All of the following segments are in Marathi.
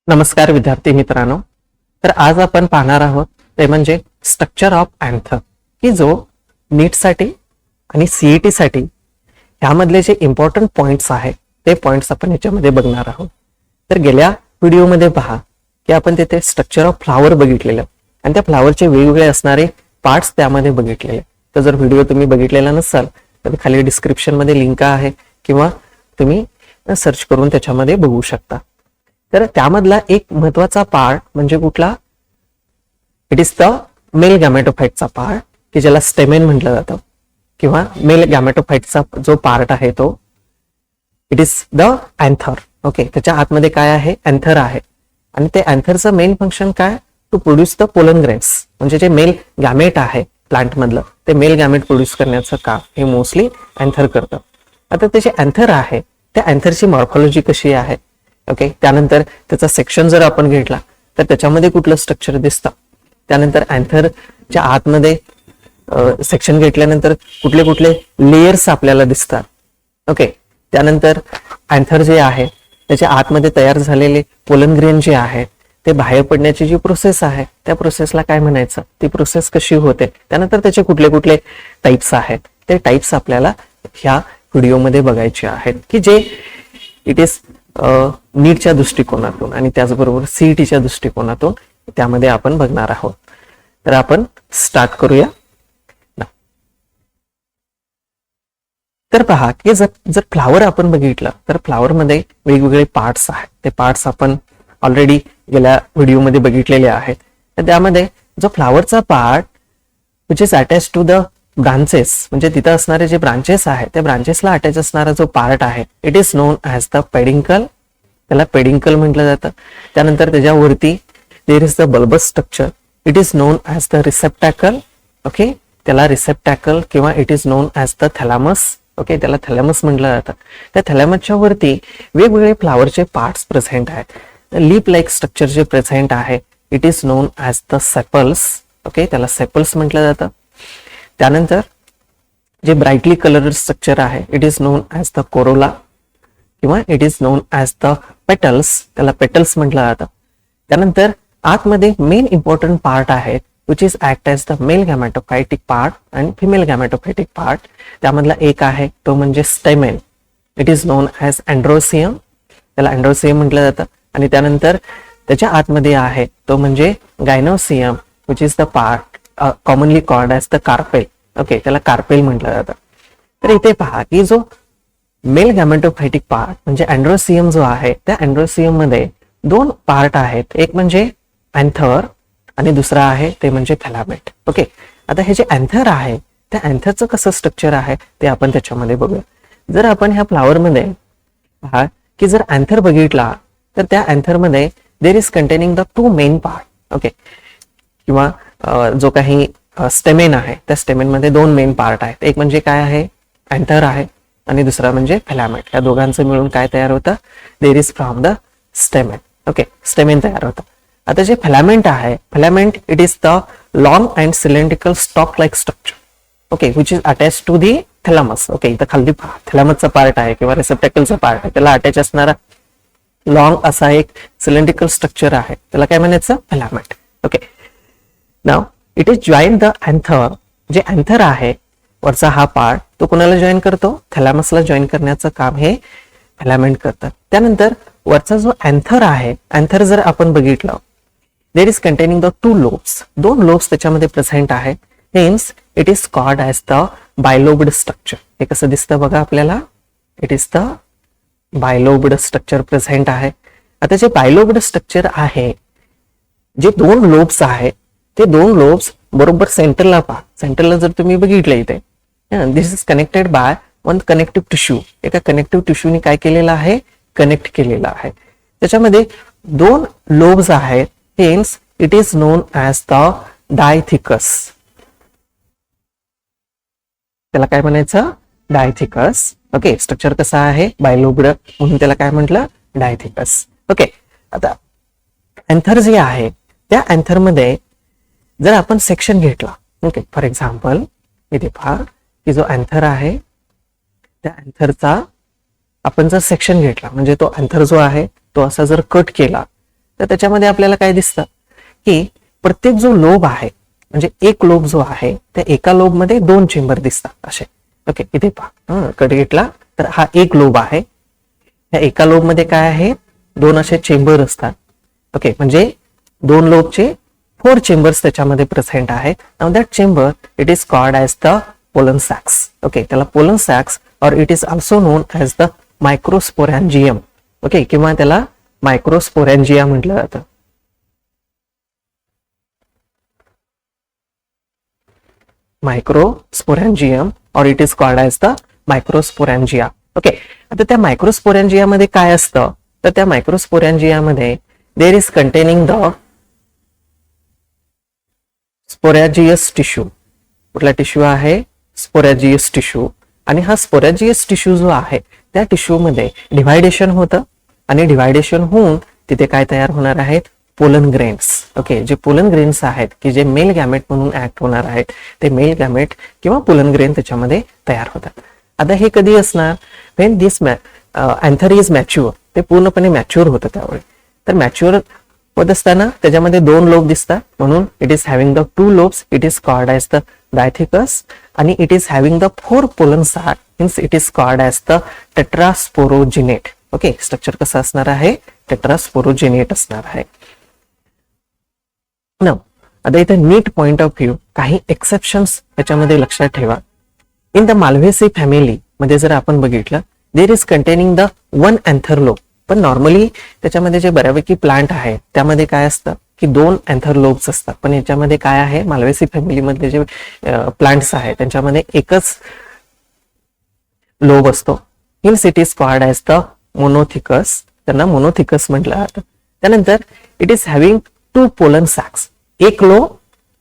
नमस्कार विद्यार्थी मित्रांनो. तर आज आपण पाहणार आहोत ते म्हणजे स्ट्रक्चर ऑफ अँथर, की जो नीट साठी आणि सीईटी साठी ह्यामधले जे इम्पॉर्टंट पॉइंट्स आहेत ते पॉइंट्स आपण याच्यामध्ये बघणार आहोत. तर गेल्या व्हिडिओमध्ये पहा की आपण तिथे स्ट्रक्चर ऑफ फ्लावर बघितलेलं आणि त्या फ्लावरचे वेगवेगळे असणारे पार्ट्स त्यामध्ये बघितलेले. तर जर व्हिडिओ तुम्ही बघितलेला नसाल तर खाली डिस्क्रिप्शन मध्ये लिंक आहे किंवा तुम्ही सर्च करून त्याच्यामध्ये बघू शकता. तर त्यामधला एक महत्वाचा पार्ट म्हणजे कुठला? इट इज द मेल गॅमेटोफाइटचा पार्ट, की ज्याला स्टेमेन म्हटलं जातं, किंवा मेल गॅमेटोफाइटचा जो पार्ट आहे तो it is the anther. Okay, त्याच्या आतमध्ये काय आहे? अँथर आहे. आणि ते अँथरचं मेन फंक्शन काय? To produce the pollen grains, म्हणजे जे मेल गॅमेट आहे प्लांट मधलं ते मेल गॅमेट प्रोड्यूस करण्याचं काम हे मोस्टली अँथर करतं. आता ते जे अँथर आहे त्या अँथरची मॉर्फॉलॉजी कशी आहे? ओके, त्यानंतर त्याचा सेक्शन जर आपण घेतला तर त्याच्यामध्ये कुठलं स्ट्रक्चर दिसतं, त्यानंतर अँथरच्या आतमध्ये सेक्शन घेतल्यानंतर कुठले कुठले लेयर्स आपल्याला दिसतात. ओके, त्यानंतर अँथर जे आहे त्याच्या आतमध्ये तयार झालेले पोलन ग्रेन जे आहे ते बाहेर पडण्याची जी प्रोसेस आहे त्या प्रोसेसला काय म्हणायचं, ती प्रोसेस कशी होते, त्यानंतर त्याचे कुठले कुठले टाइप्स आहेत ते टाइप्स आपल्याला ह्या व्हिडिओमध्ये बघायचे आहेत, की जे इट इज नीटच्या दृष्टिकोनातून आणि त्याचबरोबर सीईटीच्या दृष्टिकोनातून त्यामध्ये आपण बघणार आहोत. तर आपण स्टार्ट करूया. तर पहा की जर फ्लावर आपण बघितलं तर फ्लावर मध्ये वेगवेगळे पार्ट्स आहेत. ते पार्ट्स आपण ऑलरेडी गेल्या व्हिडिओमध्ये बघितलेले आहेत. तर त्यामध्ये जो फ्लावरचा part which is attach to the branches, म्हणजे तिथं असणारे जे ब्रांचेस आहेत त्या ब्रांचेसला अटॅच असणारा जो पार्ट आहे it is known as the peduncle. त्याला पेडिंकल म्हटलं जातं. त्यानंतर त्याच्यावरती there is the bulbous structure, it is known as the receptacle. Okay, त्याला रिसेप्टॅकल किंवा it is known as the thalamus. Okay, त्याला थॅलॅमस म्हटलं जातं. त्या थॅलॅमसच्या वरती वेगवेगळे फ्लावरचे पार्ट्स प्रेझेंट आहेत. लीप लाईक स्ट्रक्चर जे प्रेझेंट आहे it is known as the sepals. Okay, त्याला सेपल्स म्हटलं जातं. त्यानंतर जे ब्राईटली कलर्ड स्ट्रक्चर आहे it is known as the corolla किंवा it is known as the petals, त्याला पेटल्स म्हटलं जातं. त्यानंतर आतमध्ये मेन इम्पॉर्टंट पार्ट आहेत which is act as the male gametophytic part आणि फिमेल गॅमेटोफायटिक पार्ट. त्यामधला एक आहे तो म्हणजे stamen, it is known as androecium, त्याला अँड्रोसियम म्हटलं जातं. आणि त्यानंतर त्याच्या आतमध्ये आहे तो म्हणजे gynoecium which is the part commonly called as the carpel. Okay, त्याला कार्पेल म्हटलं जातं. तर इथे पहा की जो मेल गॅमेटोफायटिक पार्ट म्हणजे अँड्रोसियम जो आहे त्या अँड्रोसियम मध्ये दोन पार्ट आहेत, एक म्हणजे अँथर आणि दुसरा आहे ते म्हणजे थॅलॅमेट. ओके, आता हे जे अँथर आहे त्या अँथरचं कसं स्ट्रक्चर आहे ते आपण त्याच्यामध्ये बघूया. जर आपण ह्या फ्लावर मध्ये पहा की जर अँथर बघितला तर त्या अँथर मध्ये there is containing the to main part. Okay, किंवा जो काही स्टेमेन आहे त्या स्टेमेन मध्ये दोन मेन पार्ट आहेत, एक म्हणजे काय आहे? अँथर आहे आणि दुसरा म्हणजे फिलामेंट. या दोघांचं मिळून काय तयार होतं? There is from the stamen. Okay, stamen तयार होतं. आता जे फिलामेंट आहे, filament it is the long and cylindrical stalk like structure. Okay, which is attach to the thalamus. Okay, इथं खाली थॅलॅमसचा पार्ट आहे किंवा रिसेप्टॅकलचा पार्ट आहे, त्याला अटॅच असणारा लॉंग असा एक सिलेंड्रिकल स्ट्रक्चर आहे, त्याला काय म्हणायचं? Filament. Okay, now it is join the anther. जे अँथर आहे वरचा हा पार्ट तो कोणाला जॉईन करतो? थॅलॅमसला जॉईन करण्याचं काम हे फिलामेंट करतात. त्यानंतर वरचा जो अँथर आहे, अँथर जर आपण बघितलं there is containing the two lobes, दोन लोब्स त्याच्यामध्ये प्रेझेंट आहे. Hence it is called as the bilobed structure. हे कसं दिसतं बघा आपल्याला, it is the bilobed structure present आहे. आता जे बायलोब्ड स्ट्रक्चर आहे, जे दोन लोब्स आहेत ते दोन लोब्स बरोबर सेंटरला पहा. सेंटरला जर तुम्ही बघितलं इथे this is connected by one connective tissue. एका कनेक्टिव्ह टिश्यूने काय केलेलं आहे? कनेक्ट केलेलं आहे. त्याच्यामध्ये दोन लोब्स आहेत. Hence it is known as the dithecous. त्याला काय म्हणायचं? डायथिकस. ओके, स्ट्रक्चर कसं आहे? बायलोब्ड, म्हणून त्याला काय म्हटलं? डायथिकस. ओके, आता अँथर जे आहे त्या अँथर मध्ये जर आपण सेक्शन घेतला, ओके, फॉर एक्झाम्पल इथे पहा की जो अँथर आहे त्या अँथरचा आपण जर सेक्शन घेतला म्हणजे तो अँथर जो आहे तो असा जर कट केला तर त्याच्यामध्ये आपल्याला काय दिसतं की प्रत्येक जो लोब आहे म्हणजे एक लोब जो आहे त्या एका लोब मध्ये 2 चेंबर दिसतात असे. ओके, इथे पहा कट घेतला तर हा एक लोब आहे. या एका लोब मध्ये काय आहे 2 असे चेंबर असतात. ओके, म्हणजे 2 लोबचे 4 चेंबर्स त्याच्यामध्ये प्रेझेंट आहेत. Now that chamber it is called as the pollen sacs. Okay, त्याला पोलन सॅक्स और it is also known as the microsporangium. Okay, किंवा त्याला मायक्रोस्पोरॅन्जिया म्हटलं जातं. मायक्रोस्पोरॅन्जियम और it is called as the microsporangia. Okay, आता त्या मायक्रोस्पोरॅन्जिया मध्ये काय असतं तर त्या मायक्रोस्पोरॅन्जिया मध्ये there is containing the sporogenous tissue. कुठला टिश्यू आहे स्पोरॅजियस टिश्यू. आणि हा स्पोरॅजियस टिश्यू जो आहे त्या टिश्यू मध्ये डिव्हायडेशन होतं आणि डिव्हायडेशन होऊन तिथे काय तयार होणार आहेत पोलन ग्रेन्स. ओके, जे पोलन ग्रेन्स आहेत की जे मेल गॅमेट म्हणून ऍक्ट होणार आहेत ते मेल गॅमेट किंवा पोलन ग्रेन त्याच्यामध्ये तयार होतात. आता हे कधी असणार when this anther is mature. ते पूर्णपणे मॅच्युअर होतं त्यावेळी. तर मॅच्युअर होत असताना त्याच्यामध्ये 2 लोब दिसतात म्हणून it is having the 2 lobes. It is called as the dithecous आणि it is having the 4 pollen sac means it is called as the tetrasporangiate. Okay, structure कसं असणार आहे टेट्रास्पोरोजिनेट असणार आहे. ना आता इथे नीट पॉइंट ऑफ व्ह्यू काही एक्सेप्शन्स याच्यामध्ये लक्षात ठेवा. इन द माल्व्हेसी फॅमिली मध्ये जर आपण बघितलं there is containing the 1 anther lobe. पण नॉर्मली त्याच्यामध्ये जे बऱ्यापैकी प्लांट आहे त्यामध्ये काय असतं की 2 अँथर लोब्स असतात. पण याच्यामध्ये काय आहे माल्व्हेसी फॅमिली मधले जे प्लांट्स आहेत त्यांच्यामध्ये एकच लोब असतो. Hills it is called as the monothecous. त्यांना मोनोथिकस म्हटलं जातं. त्यानंतर it is having 2 pollen sacks. एक लोब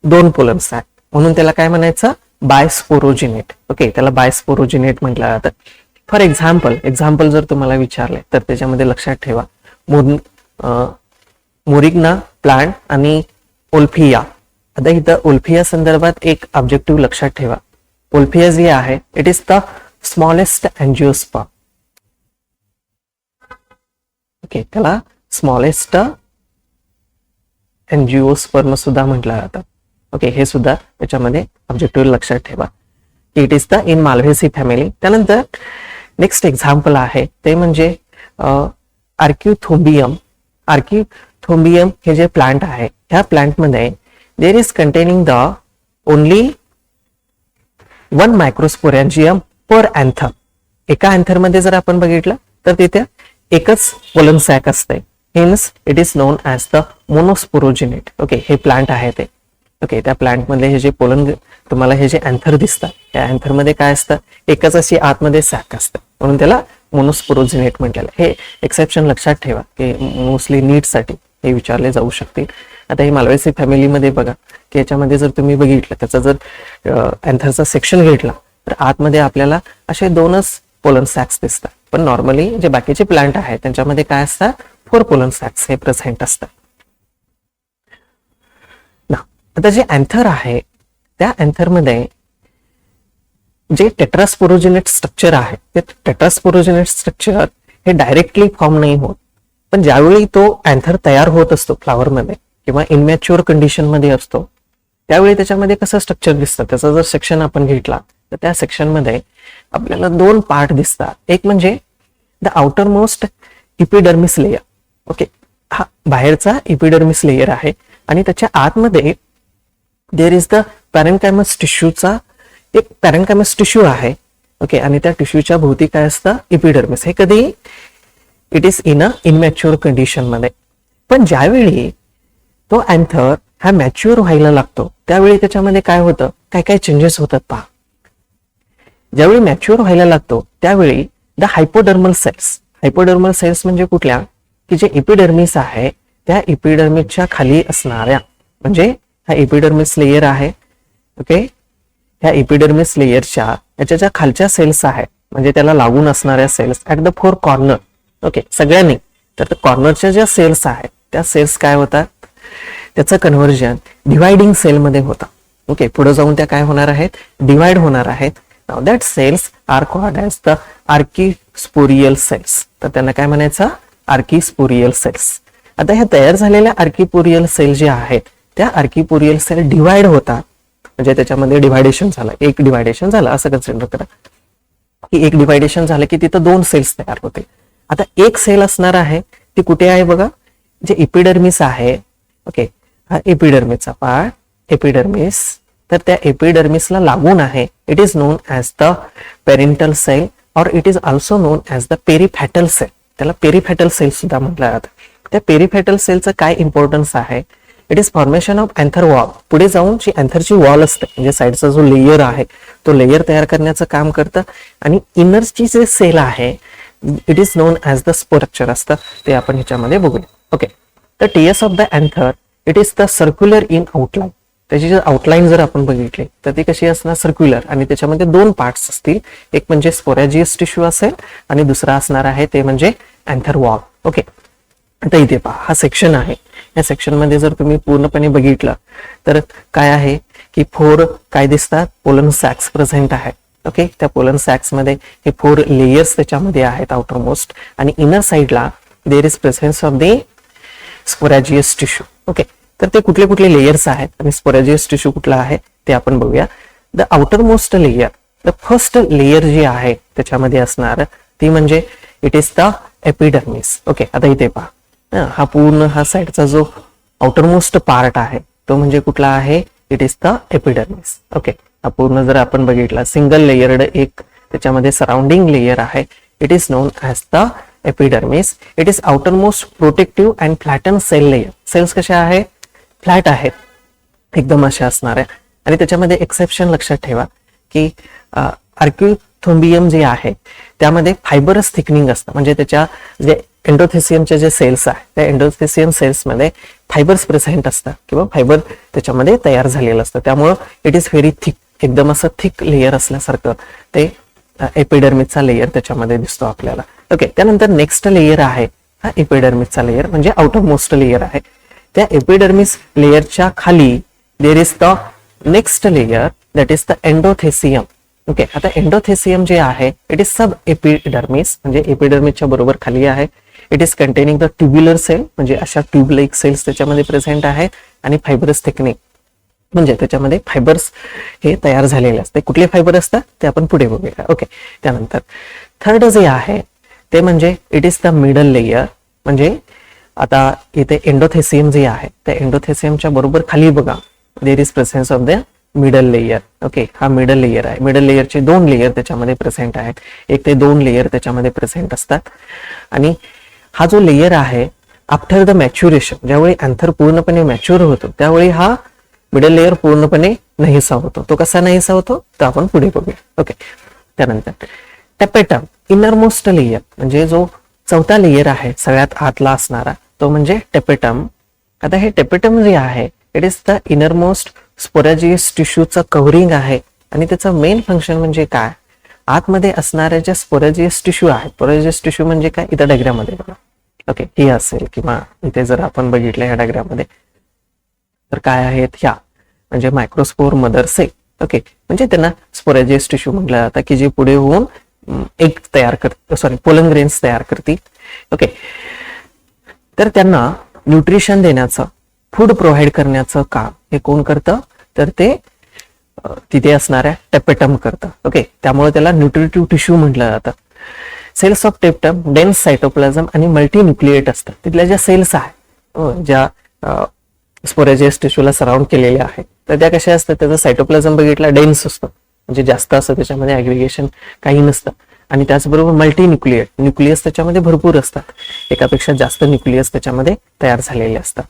2 पोलन सॅक म्हणून त्याला काय म्हणायचं बायस्पोरोजिनेट. ओके, त्याला बायस्पोरोजिनेट म्हटलं जातं. फॉर एक्झाम्पल जर तुम्हाला विचारले तर त्याच्यामध्ये लक्षात ठेवा मोरिग्ना प्लांट आणि ओल्फिया. आता इथं ओल्फिया संदर्भात एक ऑब्जेक्टिव्ह लक्षात ठेवा. ओल्फिया जी आहे it is the smallest angiosperm. Okay, त्याला स्मॉलेस्ट अँजिओस्पर्म सुद्धा म्हटलं जातं. ओके, हे सुद्धा त्याच्यामध्ये ऑब्जेक्टिव्ह लक्षात ठेवा. It is the in Malvaceae family. त्यानंतर नेक्स्ट एक्झाम्पल आहे ते म्हणजे आर्क्युथोबियम. आर्क्युथोबियम हे जे प्लांट आहे ह्या प्लांटमध्ये there is containing the only 1 microsporangium per anther. एका अँथर मध्ये जर आपण बघितलं तर तिथे एकच पोलन सॅक असते. Hence it is known as the monosporangiate. Okay, हे प्लांट आहे ते. ओके, त्या प्लांट मध्ये हे जे पोलन तुम्हाला हे जे अँथर दिसतात या अँथर मध्ये काय असतं एकच अशी आतमध्ये सॅक असतं म्हणून त्याला मोनोस्पोरोजिनेट म्हटलेलं. हे एक्सेप्शन लक्षात ठेवा की मोस्टली नीटसाठी हे विचारले जाऊ शकतील. आता हे माल्व्हेसी फॅमिलीमध्ये बघा की याच्यामध्ये जर तुम्ही बघितलं त्याचा जर अँथरचा सेक्शन घेतला तर आतमध्ये आपल्याला असे 2च पोलन सॅक्स दिसतात. पण नॉर्मली जे बाकीचे प्लांट आहेत त्यांच्यामध्ये काय असतात 4 पोलन सॅक्स हे प्रेझेंट असतात. आता जे अँथर आहे त्या अँथर मध्ये जे टेट्रास्पोरोजिनेट स्ट्रक्चर आहे ते टेट्रास्पोरोजिनेट स्ट्रक्चर हे डायरेक्टली फॉर्म नाही होत. पण ज्यावेळी तो अँथर तयार होत असतो फ्लावर मध्ये किंवा इनमॅच्युअर कंडिशन मध्ये असतो त्यावेळी त्याच्यामध्ये कसं स्ट्रक्चर दिसतं त्याचा जर सेक्शन आपण घेतला तर त्या सेक्शन मध्ये आपल्याला 2 पार्ट दिसतात. एक म्हणजे the outer most epidermis layer. Okay, हा बाहेरचा इपिडर्मिस लेयर आहे आणि त्याच्या आतमध्ये देर इज द पॅरेन्कायमस टिश्यूचा एक पॅरेन्कायमस टिश्यू आहे. ओके, आणि त्या टिश्यूच्या भोवती काय असतं इपिडर्मिस. हे कधी it is in a immature condition मध्ये. पण ज्यावेळी तो अँथर हा मॅच्युअर व्हायला लागतो त्यावेळी त्याच्यामध्ये काय होतं काय काय चेंजेस होतात पहा. ज्यावेळी मॅच्युअर व्हायला लागतो त्यावेळी द हायपोडर्मल सेल्स म्हणजे कुठल्या की जे इपिडर्मिस आहे त्या इपिडर्मिसच्या खाली असणाऱ्या म्हणजे हा एपिडर्मिस लेयर आहे. ओके, ह्या एपिडर्मिस लेयरच्या याच्या ज्या खालच्या सेल्स आहेत म्हणजे त्याला लागून असणाऱ्या cells at the 4 corner. Okay, सगळ्यांनी तर कॉर्नरच्या ज्या सेल्स आहेत त्या सेल्स काय होतात त्याचं कन्व्हर्जन डिवायडिंग सेल मध्ये होतं. ओके, पुढे जाऊन त्या काय होणार आहेत डिवाइड होणार आहेत. Now that cells are called as the archesporial cells. तर त्यांना काय म्हणायचं आर्किस्पोरियल सेल्स. आता ह्या तयार झालेल्या आर्किपोरियल सेल जे आहेत त्या आर्किपोरियल सेल डिवाइड होतात, म्हणजे त्याच्यामध्ये डिव्हायडेशन झालं, एक डिव्हायडेशन झालं असं कन्सिडर करा की एक डिव्हायडेशन झालं की तिथं 2 सेल्स तयार होते. आता एक सेल असणार आहे ती कुठे आहे बघा, जे एपिडर्मिस आहे. ओके, हा एपिडर्मिसचा पार्ट, एपिडर्मिस, तर त्या एपिडर्मिसला लागून आहे. It is known as the parental cell और it is also known as the parietal cell. त्याला पेरिफॅटल सेल सुद्धा म्हटलं जातं. त्या पेरिफॅटल सेलचं काय इम्पॉर्टन्स आहे, it is formation of anther wall. पुढे जाऊन जी अँथरची वॉल असते म्हणजे साईडचा जो लेयर आहे तो लेयर तयार करण्याचं काम करतं. आणि इनरची जे सेल आहे it is known as the स्पोरक्चर असतं, ते आपण ह्याच्यामध्ये बघूया. ओके, तर TS of the anther it is the circular in outline. त्याची जर आउटलाईन जर आपण बघितली तर ती कशी असणार, सर्क्युलर, आणि त्याच्यामध्ये 2 पार्ट्स असतील. एक म्हणजे स्पोरॅजियस टिश्यू असेल आणि दुसरा असणार आहे ते म्हणजे अँथर वॉल. ओके, आता इथे पहा हा सेक्शन आहे. या सेक्शन मध्ये जर तुम्ही पूर्णपणे बघितलं तर काय आहे की 4 काय दिसतात, पोलन सॅक्स प्रेझेंट आहे. ओके, त्या पोलन सॅक्स मध्ये हे 4 लेयर्स त्याच्यामध्ये आहेत आउटर मोस्ट, आणि इनर साइडला there is presence of the sporogenous tissue. Okay, तर ते कुठले कुठले लेयर्स आहेत आणि स्पोरॅजियस टिश्यू कुठला आहे ते आपण बघूया. The outer most layer, the first layer जी आहे त्याच्यामध्ये असणार ती म्हणजे it is the epidermis. Okay, आता इथे पहा हा पूर्ण हा साईडचा जो आउटर मोस्ट पार्ट आहे तो म्हणजे कुठला आहे, it is the epidermis. Okay, हा पूर्ण जर आपण बघितला सिंगल लेयर्ड एक त्याच्यामध्ये सराउंडिंग लेयर आहे, it is known as the epidermis. It is outer most protective and flattened cell layer. Cells कशा आहे, फ्लॅट आहेत, एकदम अशा असणार आहे. आणि त्याच्यामध्ये एक्सेप्शन लक्षात ठेवा की आर्किथोम्बियम जे आहे त्यामध्ये फायबरस थिकनिंग असतं, म्हणजे त्याच्या जे एंडोथेसियमचे जे सेल्स आहेत त्या एंडोथेसियम सेल्स मध्ये फायबर्स प्रेझेंट असतात किंवा फायबर त्याच्यामध्ये तयार झालेलं असतं. त्यामुळं इट इज व्हेरी थिक, एकदम असं थिक लेयर असल्यासारखं ते एपिडर्मिसचा लेयर त्याच्यामध्ये दिसतो आपल्याला. ओके, त्यानंतर नेक्स्ट लेयर आहे हा एपिडर्मिसचा लेयर म्हणजे आउटर मोस्ट लेयर आहे. त्या एपिडर्मिस लेयरच्या खाली देर is the next layer that is the endothecium. Okay, आता एंडोथेसियम जे आहे इट इज सब एपिडर्मिस, म्हणजे एपिडर्मिसच्या बरोबर खाली आहे. It is containing the tubular cell, म्हणजे अशा ट्यूब लाईक सेल्स त्याच्यामध्ये प्रेझेंट आहेत, आणि फायबरस थिकनिंग म्हणजे त्याच्यामध्ये फायबर्स हे तयार झालेले असते. कुठले फायबर असतात ते आपण पुढे बघूया. ओके, त्यानंतर थर्ड जे आहे ते म्हणजे it is the middle layer. म्हणजे आता इथे एंडोथेसियम जे आहे त्या एंडोथेसियमच्या बरोबर खाली बघा देर is presence of the middle layer. Okay, हा मिडल लेयर आहे. मिडल लेयरचे 2 लेयर त्याच्यामध्ये प्रेझेंट आहेत, 1 ते 2 लेयर त्याच्यामध्ये प्रेझेंट असतात. आणि हा जो लेयर आहे आफ्टर द मॅच्युरेशन, ज्यावेळी अँथर पूर्णपणे मॅच्युअर होतो त्यावेळी हा मिडल लेयर पूर्णपणे नाहीसा होतो. तो कसा नाहीसा होतो तर आपण पुढे बघूया. ओके, त्यानंतर टॅपेटम, इनरमोस्ट लेयर, म्हणजे जो 4था लेयर आहे सगळ्यात आतला असणारा तो म्हणजे टेपेटम. आता हे टेपेटम जे आहे it is the innermost sporogenous टिश्यूचं कव्हरिंग आहे. आणि त्याचं मेन फंक्शन म्हणजे काय, आतमध्ये असणाऱ्या ज्या स्पोरॅजियस टिश्यू आहेत, स्पोरॅजियस टिश्यू म्हणजे काय इथं डायग्राम मध्ये बघा. ओके, ही असेल किंवा इथे जर आपण बघितलं ह्या डायग्राम मध्ये तर काय आहेत ह्या म्हणजे मायक्रोस्पोर मदर सेल. ओके, म्हणजे त्यांना स्पोरॅजियस टिश्यू म्हटलं जातं की जे पुढे होऊन एक तयार करते, सॉरी पोलन ग्रेन्स तयार करतील. ओके, तर त्यांना न्यूट्रिशन देण्याचं, फूड प्रोव्हाइड करण्याचं काम हे कोण करतं तर ते तिथे असणाऱ्या टेपेटम करतं. ओके, त्यामुळे त्याला न्यूट्रिटिव्ह टिश्यू म्हटलं जातं. Cells of tapetum dense cytoplasm आणि मल्टीन्यूक्लिएट असतात. तिथल्या ज्या सेल्स आहेत ज्या स्पोरॅजियस टिश्यूला सराउंड केलेल्या आहेत तर त्या कशा असतात, त्याचा सायटोप्लाझम बघितला डेन्स असतं, म्हणजे जास्त असतं, त्याच्यामध्ये ऍग्रिगेशन काही नसतं. आणि त्याचबरोबर मल्टी न्यूक्लिएट, न्यूक्लियस त्याच्यामध्ये भरपूर असतात, एकापेक्षा जास्त न्यूक्लियस त्याच्यामध्ये तयार झालेले असतात.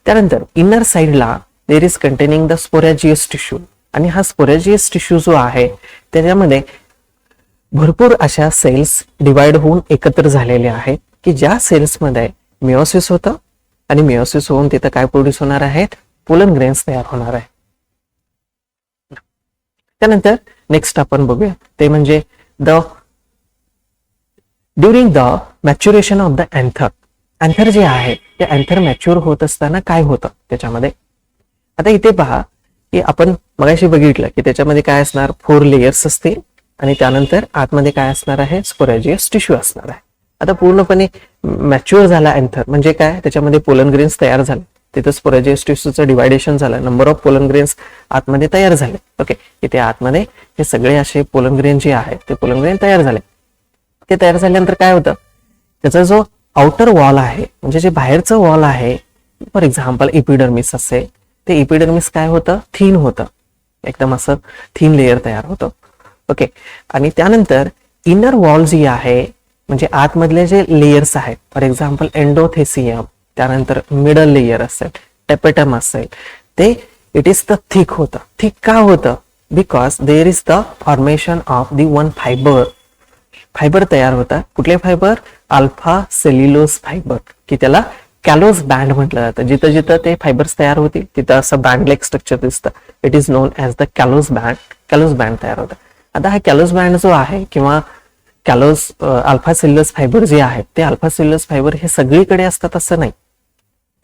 त्यानंतर इनर साइडला there is containing the sporogenous tissue, आणि हा स्पोरॅजियस टिश्यू जो आहे त्याच्यामध्ये भरपूर अशा सेल्स डिवाइड होऊन एकत्र झालेले आहेत की ज्या सेल्समध्ये मिओसिस होतं आणि मिओसिस होऊन तिथं काय प्रोड्यूस होणार आहेत, पोलन ग्रेन्स तयार होणार आहे. त्यानंतर नेक्स्ट आपण बघूया ते म्हणजे during the maturation of the anther. Anther जे आहे ते अँथर मॅच्युअर होत असताना काय होतं त्याच्यामध्ये, आता इथे पहा की आपण मगाशी बघितलं की त्याच्यामध्ये काय असणार, 4 लेयर्स असतील आणि त्यानंतर आतमध्ये काय असणार आहे, स्पोरॅजियस टिश्यू असणार आहे. आता पूर्णपणे मॅच्युअर झाला अँथर म्हणजे काय, त्याच्यामध्ये पोलन ग्रेन्स तयार झाले, तिथं स्पोरेजियस टिश्यूचं डिवायडेशन झालं, नंबर ऑफ पोलन ग्रेन्स आतमध्ये तयार झाले. ओके, इथे आतमध्ये हे सगळे असे पोलन ग्रेन जे आहेत ते पोलन ग्रेन तयार झाले. ते तयार झाल्यानंतर काय होतं, त्याचा जो आउटर वॉल आहे म्हणजे जे बाहेरचं वॉल आहे, फॉर एक्झाम्पल इपिडर्मिस असेल, ते इपिडर्मिस काय होतं, थिन होतं, एकदम असं थिन लेयर तयार होतं. ओके, आणि त्यानंतर इनर वॉल जी आहे म्हणजे आतमधले जे लेयर्स आहेत, फॉर एक्झाम्पल एंडोथेसियम, त्यानंतर मिडल लेयर असेल, टेपेटम असेल, ते इट इज द थिक होतं. थिक का होतं, because there is the formation of the one fibre तयार होता. कुठले फायबर, अल्फा सेल्युलोज फायबर, की त्याला कॅलोज बँड म्हटलं जातं. जिथं जिथं ते फायबर्स तयार होतील तिथं असं बँड लाईक स्ट्रक्चर दिसतं. It is known as the callose band तयार होतं. आता हा कॅलोज बँड जो आहे किंवा कॅलोज अल्फा सेल्युलोज फायबर जे आहेत ते अल्फा सेल्युलोज फायबर हे सगळीकडे असतात असं नाही,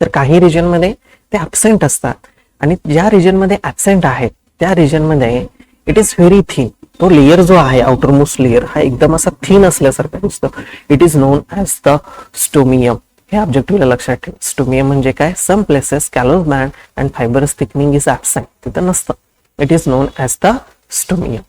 तर काही रिजनमध्ये ते ॲब्सेंट असतात, आणि ज्या रिजनमध्ये ॲब्सेंट आहेत त्या रिजनमध्ये इट इज व्हेरी थिन. तो लेयर जो आहे आउटर मोस्ट लेयर हा एकदम असा थिन असल्यासारखं दिसतो. It is known as the stomium. हे ऑब्जेक्टिव्हला लक्षात ठेव. स्टोमियम म्हणजे काय, some places callose band and fibres thickening is absent, तिथं नसतं. It is known as the stomium.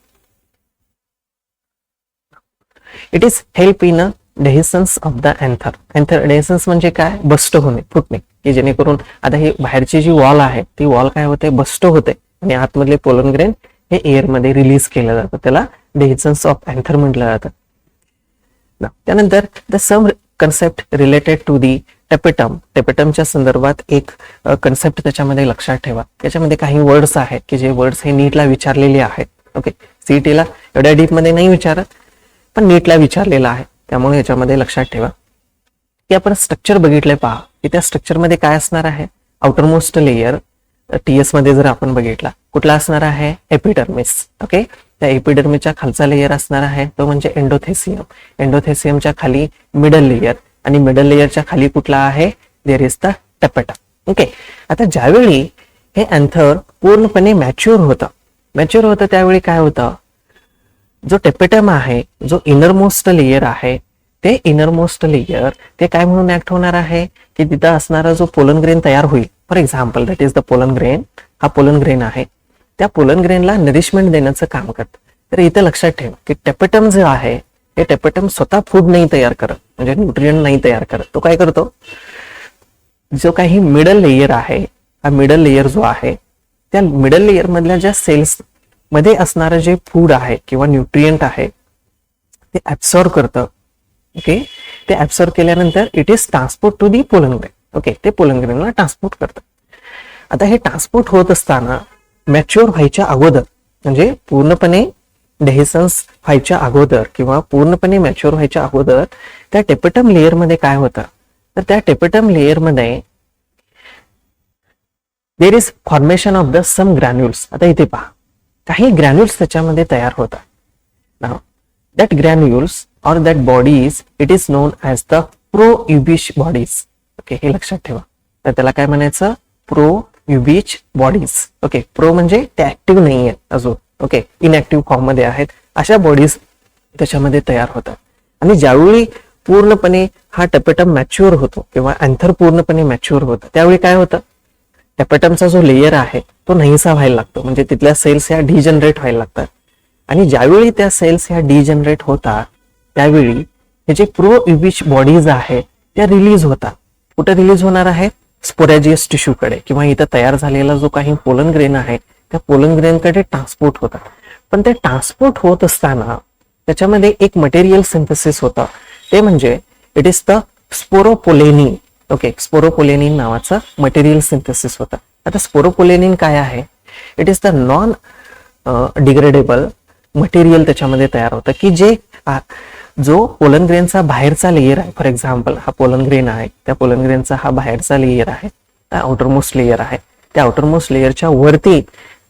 It is help in a dehiscence of the anther. Anther dehiscence म्हणजे काय, बस्ट होणे, फुटणे, की जेणेकरून आता ही बाहेरची जी वॉल आहे ती वॉल काय होते, बस्ट होते, आणि आतमधले पोलन ग्रेन हे एअर मध्ये रिलीज केलं जातं. त्याला डेहिसन्स ऑफ अँथर म्हटलं जातं. त्यानंतर the some concept related to the tapetum. टेपेटमच्या संदर्भात एक कन्सेप्ट त्याच्यामध्ये लक्षात ठेवा. त्याच्यामध्ये काही वर्ड्स आहेत की जे वर्ड्स हे नीटला विचारलेले आहेत. ओके, सीईटीला एवढ्या डीप मध्ये नाही विचारत, पण नीटला विचारलेला आहे, त्यामुळे याच्यामध्ये लक्षात ठेवा की आपण स्ट्रक्चर बघितलंय. पहा की त्या स्ट्रक्चरमध्ये काय असणार आहे, आउटरमोस्ट लेयर टीएस मध्ये जर आपण बघितला कुठला असणार आहे, एपिडर्मिस. ओके, त्या एपिडर्मिसच्या खालचा लेयर असणार आहे तो म्हणजे एंडोथेसियम. एंडोथेसियमच्या खाली मिडल लेयर, आणि मिडल लेयरच्या खाली कुठला आहे, there is the tapetum. Okay, आता ज्यावेळी हे अँथर पूर्णपणे मॅच्युअर होतं त्यावेळी काय होतं, जो टेपेटम आहे, जो इनरमोस्ट लेयर आहे, ते इनरमोस्ट लेयर ते काय म्हणून ऍक्ट होणार आहे की तिथं असणारा जो पोलन ग्रेन तयार होईल, for example that is the pollen grain. हा पोलन ग्रेन आहे, त्या पोलन ग्रेनला नरिशमेंट देण्याचं काम करतं. तर इथं लक्षात ठेवा की टेपेटम जे आहे हे टेपेटम स्वतः फूड नाही तयार करत, म्हणजे न्यूट्रिएंट नाही तयार करत. तो काय करतो, जो काही मिडल लेयर आहे, हा मिडल लेयर जो आहे त्या मिडल लेयर मधल्या ज्या सेल्स मध्ये असणारं जे फूड आहे किंवा न्यूट्रिएंट आहे ते ऍब्सॉर्ब करतं. ओके, ते ऍब्सॉर्ब केल्यानंतर it is transport to the pollen grain. Okay, ते पोलन ग्रेनला ट्रान्सपोर्ट करतं. आता हे ट्रान्सपोर्ट होत असताना मॅच्युअर व्हायच्या अगोदर, म्हणजे पूर्णपणे डेहिसन्स व्हायच्या अगोदर किंवा पूर्णपणे मॅच्युअर व्हायच्या अगोदर त्या टेपेटम लेयर मध्ये काय होतं, तर त्या टेपेटम लेयर मध्ये there is formation of the some granules. आता इथे पहा काही ग्रॅन्युल्स त्याच्यामध्ये तयार होतात. नाव दॅट ग्रॅन्युल्स और that bodies it is known as the pro Ubisch bodies. Okay, हे लक्षात ठेवा. तर त्याला काय म्हणायचं, प्रोयुबिच बॉडीज. ओके, प्रो म्हणजे ते ऍक्टिव्ह नाही आहेत अजून. ओके, इनऍक्टिव्ह फॉर्म मध्ये आहेत, अशा बॉडीज त्याच्यामध्ये तयार होतात. आणि ज्यावेळी पूर्णपणे हा टेपेटम मॅच्युअर होतो किंवा अँथर पूर्णपणे मॅच्युअर होतं त्यावेळी काय होतं, टेपेटमचा जो लेयर आहे तो नाहीसा व्हायला लागतो, म्हणजे तिथल्या सेल्स ह्या डिजनरेट व्हायला लागतात. आणि ज्यावेळी त्या सेल्स ह्या डिजनरेट होतात त्यावेळी हे जे प्रोयुबिच बॉडीज आहेत त्या रिलीज होतात. कुठे रिलीज होणार आहेत, स्पोरॅजियस टिश्यूकडे, किंवा इथं तयार झालेला जो काही पोलन ग्रेन आहे त्या पोलन ग्रेनकडे ट्रान्सपोर्ट होतात. पण ते ट्रान्सपोर्ट होत असताना त्याच्यामध्ये एक मटेरियल सिंथेसिस होतं, ते म्हणजे it is the sporopollenin. Okay, sporopollenin नावाचं मटेरियल सिंथेसिस होतं. आता स्पोरोपोलेनिन काय आहे, it is the non degradable material त्याच्यामध्ये तयार होतं, की जे जो पोलन ग्रेनचा बाहेरचा लेयर आहे, फॉर एक्झाम्पल हा पोलन ग्रेन आहे, त्या पोलन ग्रेनचा हा बाहेरचा लेयर आहे, आउटरमोस्ट लेयर आहे, त्या आउटरमोस्ट लेयरच्या वरती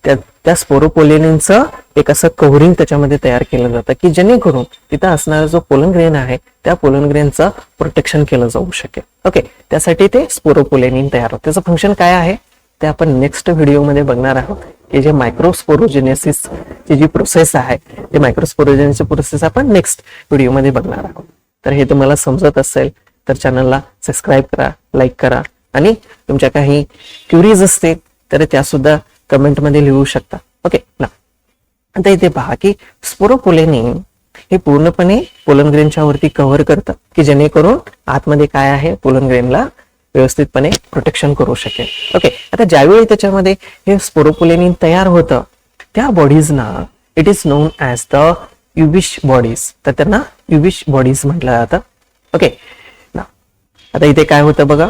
त्या स्पोरोपोलेनिनचं एक असं कव्हरिंग त्याच्यामध्ये तयार केलं जातं, की जेणेकरून तिथं असणारा जो पोलन ग्रेन आहे त्या पोलन ग्रेनचं प्रोटेक्शन केलं जाऊ शकेल. ओके, त्यासाठी ते स्पोरोपोलेनिन तयार होतं. त्याचं फंक्शन काय आहे ते आपण नेक्स्ट व्हिडिओमध्ये बघणार आहोत, की जे मायक्रोस्पोरोजेनेसिस ची जी प्रोसेस आहे ते मायक्रोस्पोरोजेनेसिस प्रोसेस आपण नेक्स्ट व्हिडिओमध्ये बघणार आहोत. तर हे तुम्हाला समजत असेल तर चॅनलला सबस्क्राईब करा, लाईक करा आणि तुमच्या काही क्युरीज असतील तर त्या सुद्धा कमेंटमध्ये लिहू शकता. ओके ना. आता इथे पहा की स्पोरोपोलेनिन हे पूर्णपणे पोलन ग्रेनच्या वरती कव्हर करतं की जेणेकरून आतमध्ये काय आहे पोलन ग्रेनला व्यवस्थितपणे प्रोटेक्शन करू शकेल. ओके, आता ज्यावेळी त्याच्यामध्ये हे स्पोरोपोलेनिन तयार होतं त्या बॉडीजना it is known as the Ubisch bodies, तर त्यांना युबिश बॉडीज म्हटलं जातं. ओके ना. आता इथे काय होतं बघा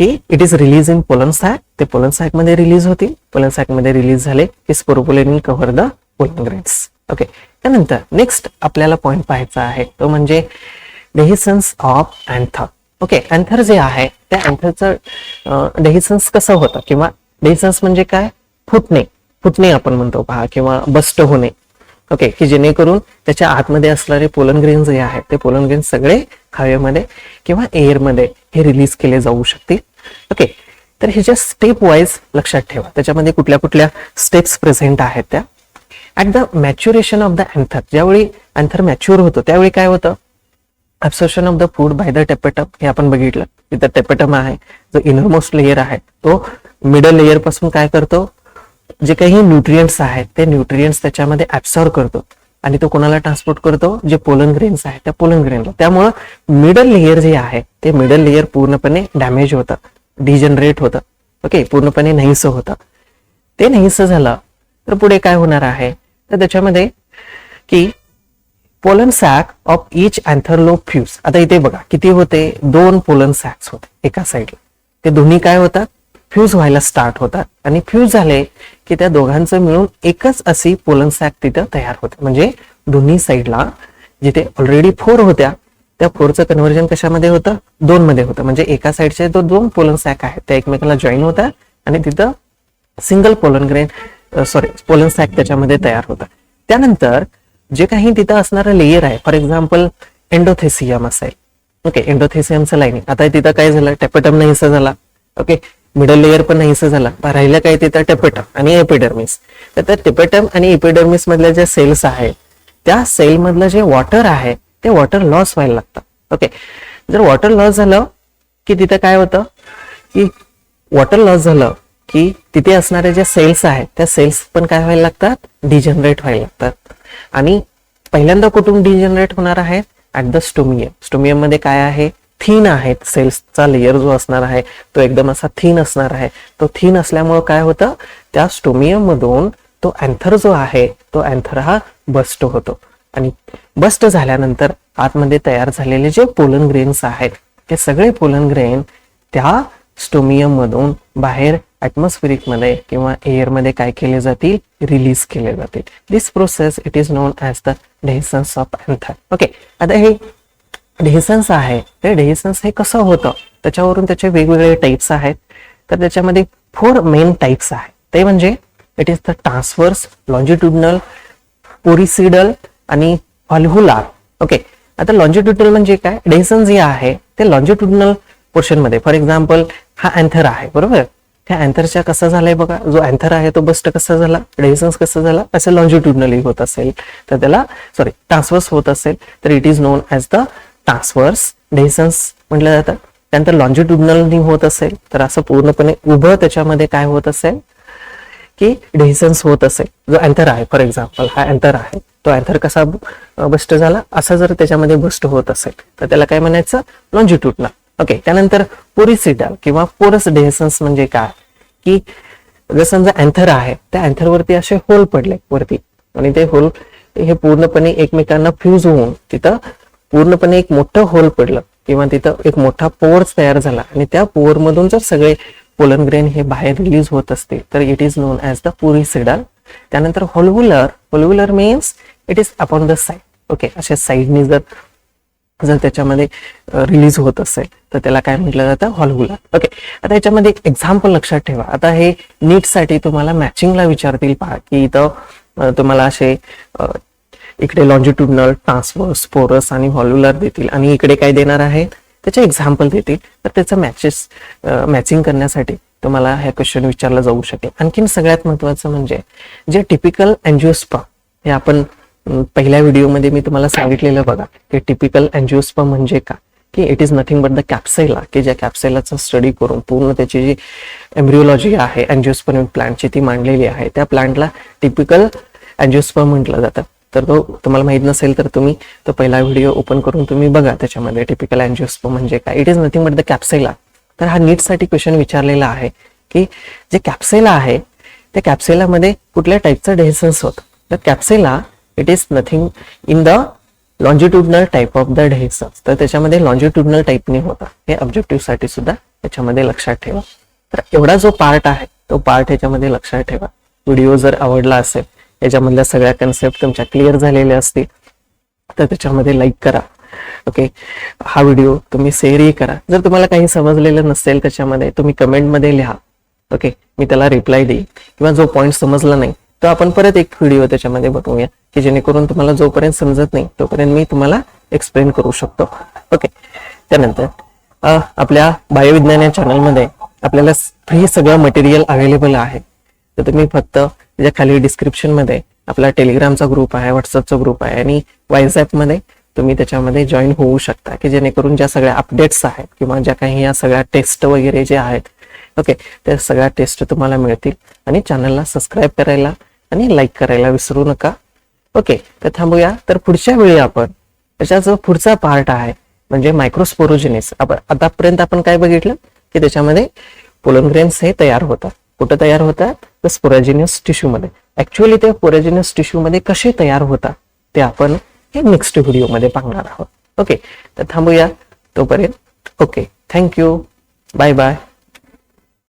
की it is release in pollen sac, ते पोलन सॅक मध्ये रिलीज होतील. पोलन सॅक मध्ये रिलीज झाले की sporopollenin cover the pollen grains. Okay, त्यानंतर नेक्स्ट आपल्याला पॉइंट पाहायचा आहे तो dehiscence of anther. Okay, anther जे आहे त्या अँथरचं डेहिसन्स कसं होतं किंवा डेहिसन्स म्हणजे काय, फुटणे आपण म्हणतो पहा किंवा बस्ट होणे. ओके, की जेणेकरून त्याच्या आतमध्ये असणारे पोलन ग्रेन जे आहेत ते पोलन ग्रेन सगळे हवेमध्ये किंवा एअरमध्ये हे रिलीज केले जाऊ शकतील. ओके, तर ह्याच्या स्टेप वाईज लक्षात ठेवा त्याच्यामध्ये कुठल्या कुठल्या स्टेप्स प्रेझेंट आहेत त्या. At the maturation of the anther, ज्यावेळी अँथर मॅच्युअर होतो त्यावेळी काय होतं, absorption of the food by the tapetum हे आपण बघितलं. तिथं टेपेटम आहे जो इनरमोस्ट लेयर आहे तो मिडल लेयर पासून काय करतो, जे काही न्यूट्रिएंट्स आहेत ते न्यूट्रिएंट्स त्याच्यामध्ये ऍब्सॉर्ब करतो आणि तो कोणाला ट्रान्सपोर्ट करतो, जे पोलन ग्रेन्स आहेत त्या पोलन ग्रेनला. त्यामुळं मिडल लेयर जे आहे ते मिडल लेयर पूर्णपणे डॅमेज होतं, डिजनरेट होतं. ओके, पूर्णपणे नाहीसं होतं. ते नाहीसं झालं तर पुढे काय होणार आहे, तर त्याच्यामध्ये की pollen sac of each anther lobe fuse. आता इथे बघा किती होते, 2 पोलन सॅक्स होते एका साईडला. ते दोन्ही काय होतात, फ्यूज व्हायला स्टार्ट होतात आणि फ्यूज झाले की त्या दोघांचं मिळून एकच अशी पोलन सॅक तिथं तयार होते. म्हणजे दोन्ही साईडला जिथे ऑलरेडी 4 होत्या त्या 4चं कन्व्हर्जन कशामध्ये होतं, 2 मध्ये होतं. म्हणजे एका साईडचे 2 पोलन सॅक आहेत त्या एकमेकाला जॉईन होतात आणि तिथं सिंगल पोलन सॅक त्याच्यामध्ये तयार होतं. त्यानंतर जे काही तिथं असणारं लेयर आहे, फॉर एक्झाम्पल एंडोथेसियम असेल. ओके, एंडोथेसियमचं लाईनिंग. आता तिथं काय झालं, टेपेटम नाहीसं झाला. ओके, मिडल लेयर पण नाहीसं झाला. राहिलं काय तिथं टेपेटम आणि एपिडर्मिस. तर त्या टेपेटम आणि एपिडर्मिस मधल्या ज्या सेल्स आहेत त्या सेल मधलं जे वॉटर आहे ते वॉटर लॉस व्हायला लागतं. ओके, जर वॉटर लॉस झालं की तिथं काय होतं की वॉटर लॉस झालं की तिथे असणाऱ्या ज्या सेल्स आहेत त्या सेल्स पण काय व्हायला लागतात, डिजनरेट व्हायला लागतात. आणि पहिल्यांदा कुठून डिजनरेट होणार आहेत, ऍट द स्टोमियम. स्टोमियम मध्ये काय आहे, थीन आहेत. सेल्सचा लेयर जो असणार आहे तो एकदम असा थीन असणार आहे. तो थीन असल्यामुळे काय होतं, त्या स्टोमियम मधून तो अँथर जो आहे तो अँथर हा बस्ट होतो आणि बस्ट झाल्यानंतर आतमध्ये तयार झालेले जे पोलन ग्रेन्स आहेत ते सगळे पोलन ग्रेन त्या स्टोमियम मधून बाहेर ऍटमॉस्फेरिक मध्ये किंवा एअर मध्ये काय केले जातील, रिलीज केले जातील. This process it is known as the dehiscence of anther. Okay, आता हे डेहिसन्स आहे ते डेहिसन्स हे कसं होतं त्याच्यावरून त्याचे वेगवेगळे टाइप्स आहेत. तर त्याच्यामध्ये 4 मेन टाइप्स आहेत. ते म्हणजे it is the transverse, longitudinal, poricidal आणि व्हॉल्व्हुलार. ओके, आता लॉन्जिट्युडनल म्हणजे काय, डेहिसन्स जे आहे ते लॉन्जिट्युडनल पोर्शन मध्ये, फॉर एक्झाम्पल हा अँथर आहे बरोबर, त्या अँथरच्या कसं झालंय बघा, जो अँथर आहे तो बस्ट कसा झाला, डेहिसन्स कसं झाला, असं लॉन्जिट्युडनली होत असेल तर त्याला ट्रान्सवर्स होत असेल तर it is known as the transverse dehiscence म्हटलं जातं. त्यानंतर लॉन्जिट्युडनली होत असेल तर असं पूर्णपणे उभं त्याच्यामध्ये काय होत असेल की डेहिसन्स होत असेल. जो अँथर आहे फॉर एक्झाम्पल हा अँथर आहे तो अँथर कसा बस्ट झाला असं जर त्याच्यामध्ये बस्ट होत असेल तर त्याला काय म्हणायचं, लॉन्जिट्युडनल. ओके, त्यानंतर पोरिसिडल किंवा पोरस डेहिसन्स म्हणजे काय की जर समजा अँथर आहे त्या अँथर वरती असे होल पडले वरती आणि ते होल हे पूर्णपणे एकमेकांना फ्यूज होऊन तिथं पूर्णपणे एक मोठं होल पडलं किंवा तिथं एक मोठा पोर्स तयार झाला आणि त्या पोर मधून जर सगळे पोलन ग्रेन हे बाहेर रिलीज होत असतील तर it is known as the poricidal. त्यानंतर valvular means it is upon the side. Okay, अशा साइडनी जर त्याच्यामध्ये रिलीज होत असेल तर त्याला काय म्हटलं जातं, व्हॉल्व्हुलर. ओके, आता याच्यामध्ये एक एक्झाम्पल लक्षात ठेवा. आता हे नीट साठी तुम्हाला मॅचिंगला विचारतील पहा की इथं तुम्हाला असे इकडे लॉन्जिट्युडनल, ट्रान्सवर्स, पोरस आणि व्हॉल्व्हुलर देतील आणि इकडे काय देणार आहे त्याचे एक्झाम्पल देतील. तर त्याचं मॅचिंग करण्यासाठी तुम्हाला हे क्वेश्चन विचारला जाऊ शकेल. आणखीन सगळ्यात महत्वाचं म्हणजे जे टिपिकल अँजिओस्पर्म हे आपण पहिल्या व्हिडिओमध्ये मी तुम्हाला सांगितलेलं बघा की टिपिकल अँजिओस्पर्म म्हणजे काय. की it is nothing but the Capsella, की ज्या कॅप्सेलाचा स्टडी करून पूर्ण त्याची जी एम्ब्रिओलॉजी आहे अँजिओस्पर्म प्लांटची ती मांडलेली आहे. त्या प्लांटला टिपिकल अँजिओस्पर्म म्हटलं जातं. तर तो तुम्हाला माहित नसेल तर तुम्ही तो पहिला व्हिडिओ ओपन करून तुम्ही बघा, त्याच्यामध्ये टिपिकल अँजिओस्पर्म म्हणजे काय. It is nothing but the Capsella. तर हा नीटसाठी क्वेश्चन विचारलेला आहे की जे कॅप्सेला आहे त्या कॅप्सेलामध्ये कुठल्या टाईपचं डेहिसन्स होतं. तर Capsella it is nothing in the longitudinal type of the dehiscence. तर त्याच्यामध्ये लॉन्जिट्युडनल टाईपने होतं. हे ऑब्जेक्टिव्ह साठी सुद्धा त्याच्यामध्ये लक्षात ठेवा. तर एवढा जो पार्ट आहे तो पार्ट ह्याच्यामध्ये लक्षात ठेवा. व्हिडिओ जर आवडला असेल, याच्यामधल्या सगळ्या कन्सेप्ट तुमच्या क्लिअर झालेल्या असतील तर त्याच्यामध्ये लाईक करा. ओके, हा व्हिडिओ तुम्ही शेअरही करा. जर तुम्हाला काही समजलेलं नसेल त्याच्यामध्ये तुम्ही कमेंटमध्ये लिहा. ओके, मी त्याला रिप्लाय देईन. किंवा जो पॉईंट समजला नाही तो आपण परत एक व्हिडिओ त्याच्यामध्ये बनवूया की जेणेकरून तुम्हाला जोपर्यंत समजत नाही तोपर्यंत मी तुम्हाला एक्सप्लेन करू शकतो. ओके, त्यानंतर आपल्या बायोविज्ञान या चॅनलमध्ये आपल्याला फ्री सगळं मटेरियल अवेलेबल आहे. तर तुम्ही फक्त त्याच्या खाली डिस्क्रिप्शन मध्ये आपला टेलिग्रामचा ग्रुप आहे, व्हॉट्सअपचा ग्रुप आहे आणि व्हॉट्सअप मध्ये तुम्ही त्याच्यामध्ये जॉईन होऊ शकता की जेणेकरून ज्या सगळ्या अपडेट्स आहेत किंवा ज्या काही या सगळ्या टेस्ट वगैरे जे आहेत ओके त्या सगळ्या टेस्ट तुम्हाला मिळतील. आणि चॅनलला सबस्क्राईब करायला आणि लाईक करायला विसरू नका. ओके, तर थांबूया. तर पुढच्या वेळी आपण त्याचा जो पुढचा पार्ट आहे म्हणजे मायक्रोस्पोरोजेनेस. आतापर्यंत आपण काय बघितलं की त्याच्यामध्ये पोलन ग्रेन्स हे तयार होतात. कुठं तयार होतात? तर स्पोरॅजिनियस टिश्यू मध्ये. ऍक्च्युअली ते स्पोरॅजिनियस टिश्यू मध्ये कसे तयार होतात ते आपण हे नेक्स्ट व्हिडिओ मध्ये पाहणार आहोत. ओके, तर थांबूया तोपर्यंत. Okay, thank you, bye bye.